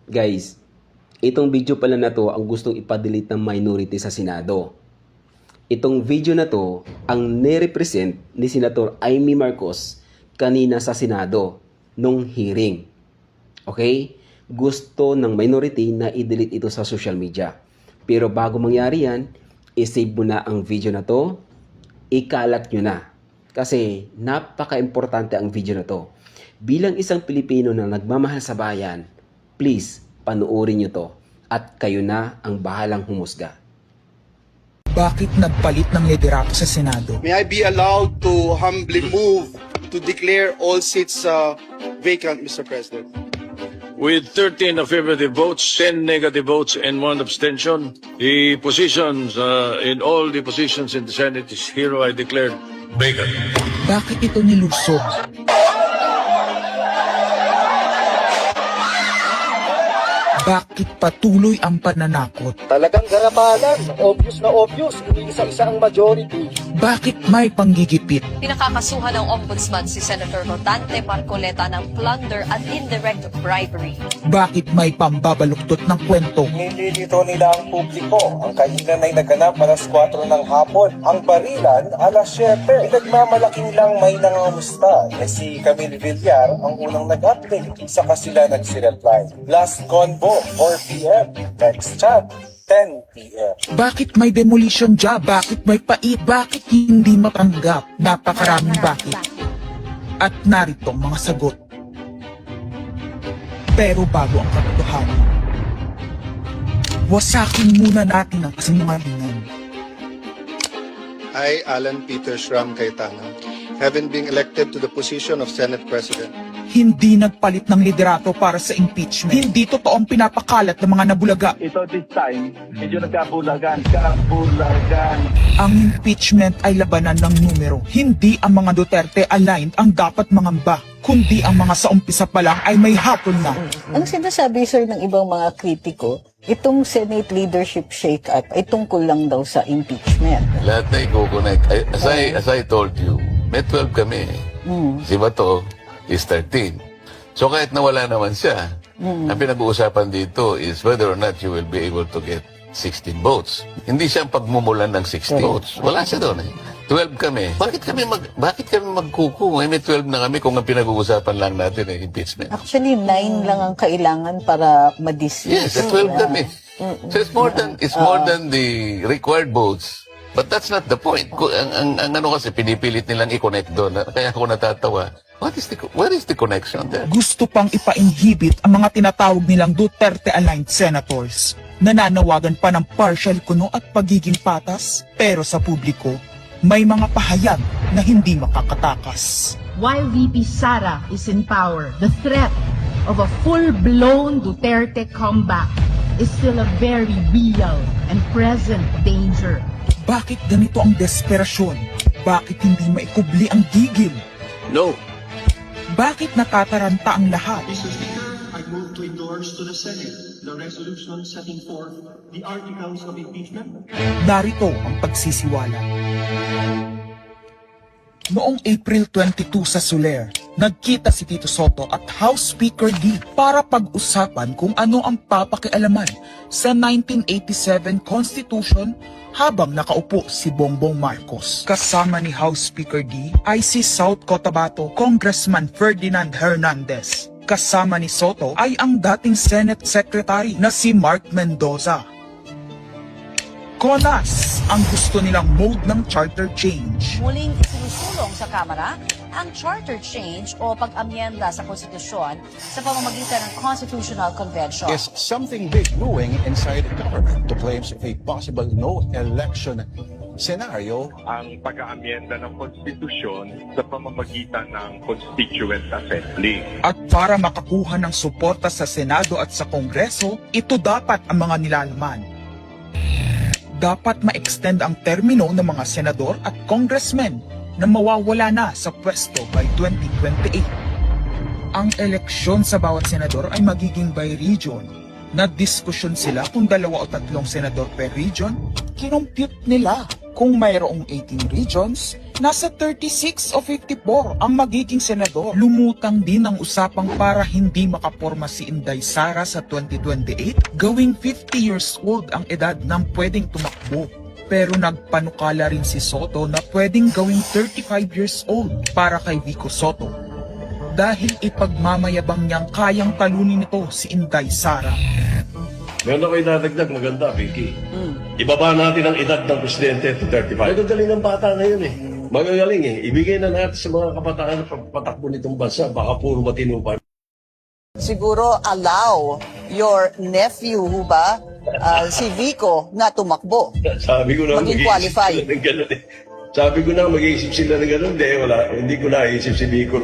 Guys, itong video pala na to ang gustong ipadelete ng minority sa Senado. Itong video na to ang nirepresent ni Senator Amy Marcos kanina sa Senado nung hearing. Okay? Gusto ng minority na i-delete ito sa social media. Pero bago mangyari yan, i-save mo na ang video na to, ikalat nyo na. Kasi napaka-importante ang video na to. Bilang isang Pilipino na nagmamahal sa bayan, please, panuorin nyo to. At kayo na ang bahalang humusga. Bakit nagpalit ng liderato sa Senado? May I be allowed to humbly move to declare all seats vacant, Mr. President? With 13 affirmative votes, 10 negative votes, and 1 abstention, the positions in all the positions in the Senate is hereby declared vacant. Bakit ito nilusog? Bakit patuloy ang pananakot? Talagang garapalan, obvious na obvious, iniisa-isa ang majority. Bakit may panggigipit? Pinakakasuhan ng Ombudsman si Senator Rotante Marcoleta ng plunder at indirect bribery. Bakit may pambabaluktot ng kwento? Nililito nila ang publiko. Ang kainan ay naganap alas 4 ng hapon. Ang barilan alas 7. Nagmamalaking lang may nangamusta na si Camille Villar ang unang nag-update. Saka sila nagsi-reply. Last convo, 4 p.m. Next chat, 10 p.m. Bakit may demolition job? Bakit may pait? Bakit hindi matanggap? Napakaraming bakit. At narito ang mga sagot. Pero bago ang katotohanan, wasakin muna natin ang kasinungalingan. I, Alan Peter Schramm Cayetano, having been elected to the position of Senate President, Hindi nagpalit ng liderato para sa impeachment. Hindi totoong pinapakalat ng mga nabulaga. Ito this time, medyo nagkabulagan. Kabulagan. Ang impeachment ay labanan ng numero. Hindi ang mga Duterte aligned ang dapat mangamba, kundi ang mga sa umpisa pa lang ay may hatol na. Ang sinasabi, sir, ng ibang mga kritiko, itong Senate leadership shake-up ay tungkol lang daw sa impeachment. Lahat na i-connect. As I told you, may 12 kami. Si Bato is 13. So kahit nawala naman siya, ang pinag-uusapan dito is whether or not you will be able to get 16 votes. Hindi siya ang pagmumulan ng 16 votes. Wala siya doon eh. 12 kami. Bakit kami magkuku? May 12 na kami kung ang pinag-uusapan lang natin ay impeachment. Actually, 9 lang ang kailangan para ma-dismiss. Yes, 12 kami. So it's more than the required votes. But that's not the point. Ang ano kasi pinipilit nilang i-connect doon. Kaya ako natatawa. Where is the connection there? Gusto pang ipa-inhibit ang mga tinatawag nilang Duterte-aligned senators. Nananawagan pa ng partial kuno at pagiging patas. Pero sa publiko, may mga pahayag na hindi makakatakas. While VP Sara is in power, the threat of a full-blown Duterte comeback is still a very real and present danger. Bakit ganito ang desperasyon? Bakit hindi maikubli ang gigil? No. Bakit natataranta ang lahat? Mr. Speaker, I move to endorse to the Senate the resolution setting forth the articles of impeachment. Narito ang pagsisiwala. Noong April 22 sa Soler, nagkita si Tito Soto at House Speaker D para pag-usapan kung ano ang papakialaman sa 1987 Constitution habang nakaupo si Bongbong Marcos. Kasama ni House Speaker D ay si South Cotabato Congressman Ferdinand Hernandez. Kasama ni Soto ay ang dating Senate Secretary na si Mark Mendoza. Konas ang gusto nilang mode ng charter change. Muling isinusulong sa Kamara ang charter change o pag-amyenda sa konstitusyon sa pamamagitan ng Constitutional Convention. Is something big brewing inside the government to claims of a possible no-election scenario. Ang pag-aamyenda ng konstitusyon sa pamamagitan ng Constituent Assembly. At para makakuha ng suporta sa Senado at sa Kongreso, ito dapat ang mga nilalaman. Dapat ma-extend ang termino ng mga senador at congressmen na mawawala na sa pwesto by 2028. Ang eleksyon sa bawat senador ay magiging by region. Nagdiskusyon sila kung 2 o 3 senador per region, kinumpute nila Kung mayroong 18 regions, nasa 36 o 54 ang magiging senador. Lumutang din ang usapang para hindi makaporma si Inday Sara sa 2028, gawing 50 years old ang edad ng pwedeng tumakbo. Pero nagpanukala rin si Soto na pwedeng gawing 35 years old para kay Vico Soto. Dahil ipagmamayabang niyang kayang talunin nito si Inday Sara. Meron ako idadagdag, maganda, Vicky. Ibaba natin ang edad ng presidente to 35. Magagaling ang bata ngayon eh. Magagaling eh. Ibigay na natin sa mga kabataan na patakbo nitong bansa. Baka puro matino pa. Siguro allow your nephew, ba, si Vico, na tumakbo. Sabi ko na Maging qualify. sila ng ganun eh. Sabi ko na mag-iisip sila ng ganun. Wala. Hindi ko naisip si Vico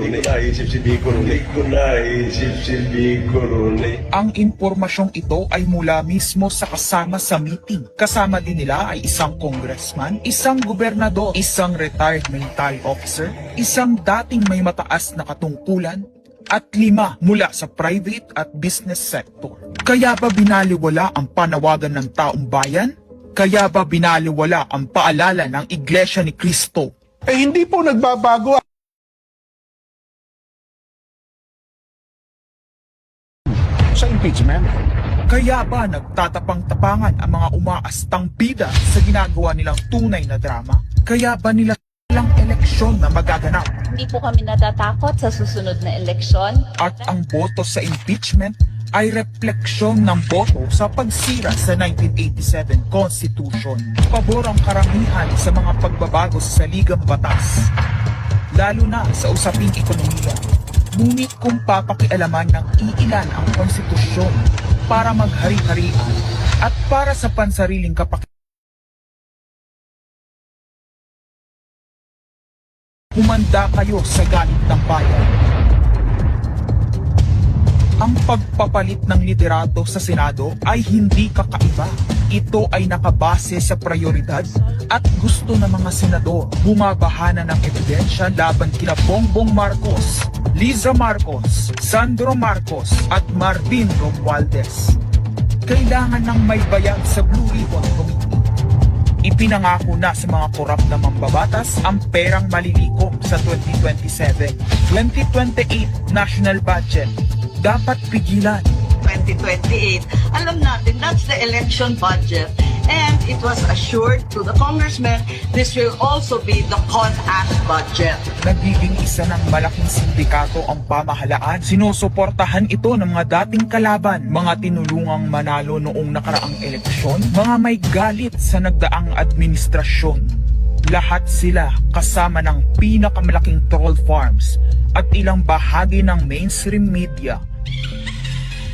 ron eh. Ang impormasyong ito ay mula mismo sa kasama sa meeting. Kasama din nila ay isang congressman, isang gobernador, isang retired military officer, isang dating may mataas na katungkulan, at 5 mula sa private at business sector. Kaya ba binaliwala ang panawagan ng taong bayan? Kaya ba binaliwala ang paalala ng Iglesia ni Cristo? Hindi po nagbabago sa impeachment. Kaya ba nagtatapang-tapangan ang mga umaastang bida sa ginagawa nilang tunay na drama? Kaya ba nila lang eleksyon na magaganap? Hindi po kami natatakot sa susunod na eleksyon. At ang boto sa impeachment ay refleksyon ng boto sa pagsira sa 1987 Constitution. Pabor ang karamihan sa mga pagbabago sa saligang batas, lalo na sa usaping ekonomiya. Ngunit kung papakialaman ng iilan ang konstitusyon para maghari-harian at para sa pansariling humanda kayo sa galit ng bayan. Ang pagpapalit ng liderato sa Senado ay hindi kakaiba. Ito ay nakabase sa prioridad at gusto ng mga senador. Bumabahana ng ebidensya laban kina Bongbong Marcos, Liza Marcos, Sandro Marcos at Marvin Romualdez. Kailangan ng may bayag sa Blue Ribbon Committee. Ipinangako na sa mga korap na mambabatas ang perang malilikom sa 2027. 2028 national budget. Dapat pigilan. 2028. Alam natin, that's the election budget. And it was assured to the congressmen, this will also be the CONAC budget. Nagiging isa ng malaking sindikato ang pamahalaan. Sinusuportahan ito ng mga dating kalaban, mga tinulungang manalo noong nakaraang eleksyon, mga may galit sa nagdaang administrasyon. Lahat sila kasama ng pinakamalaking troll farms at ilang bahagi ng mainstream media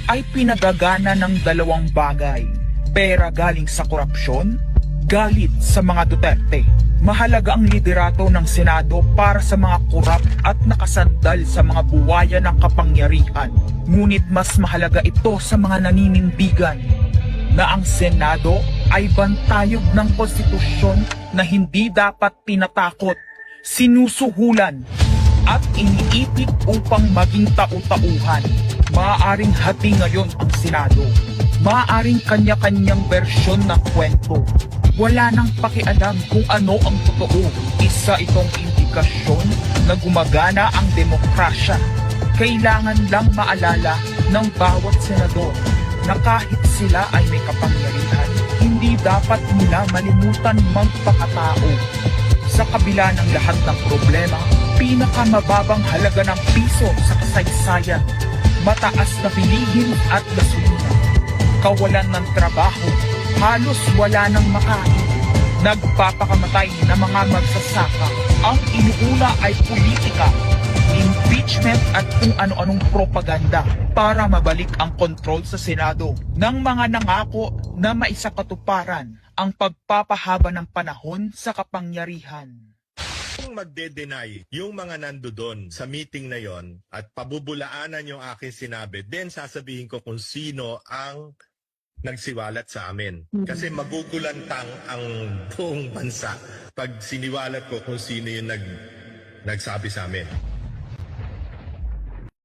ay pinagagana ng dalawang bagay. Pera galing sa korupsyon, galit sa mga Duterte. Mahalaga ang liderato ng Senado para sa mga korap at nakasandal sa mga buwaya ng kapangyarihan. Ngunit mas mahalaga ito sa mga naninindigan na ang Senado ay bantayog ng konstitusyon na hindi dapat tinatakot, sinusuhulan at iniipit upang maging tau-tauhan. Maaaring hati ngayon ang Senado. Maaaring kanya-kanyang bersyon ng kwento. Wala nang pakialam kung ano ang totoo. Isa itong indikasyon na gumagana ang demokrasya. Kailangan lang maalala ng bawat senador na kahit sila ay may kapangyarihan, hindi dapat nila malimutan magpakatao. Sa kabila ng lahat ng problema, pinakamababang halaga ng piso sa kasaysayan, mataas na bilihin at gasolina, kawalan ng trabaho, halos wala nang makain, nagpapakamatay na mga magsasaka. Ang inuuna ay politika, impeachment at kung ano-anong propaganda para mabalik ang kontrol sa Senado ng mga nangako na maisakatuparan ang pagpapahaba ng panahon sa kapangyarihan. Kung magde-deny yung mga nandoon sa meeting na yon at pabubulaanan yung aking sinabi, then sasabihin ko kung sino ang nagsiwalat sa amin. Kasi magugulantang ang buong bansa pag siniwalat ko kung sino yung nagsabi sa amin.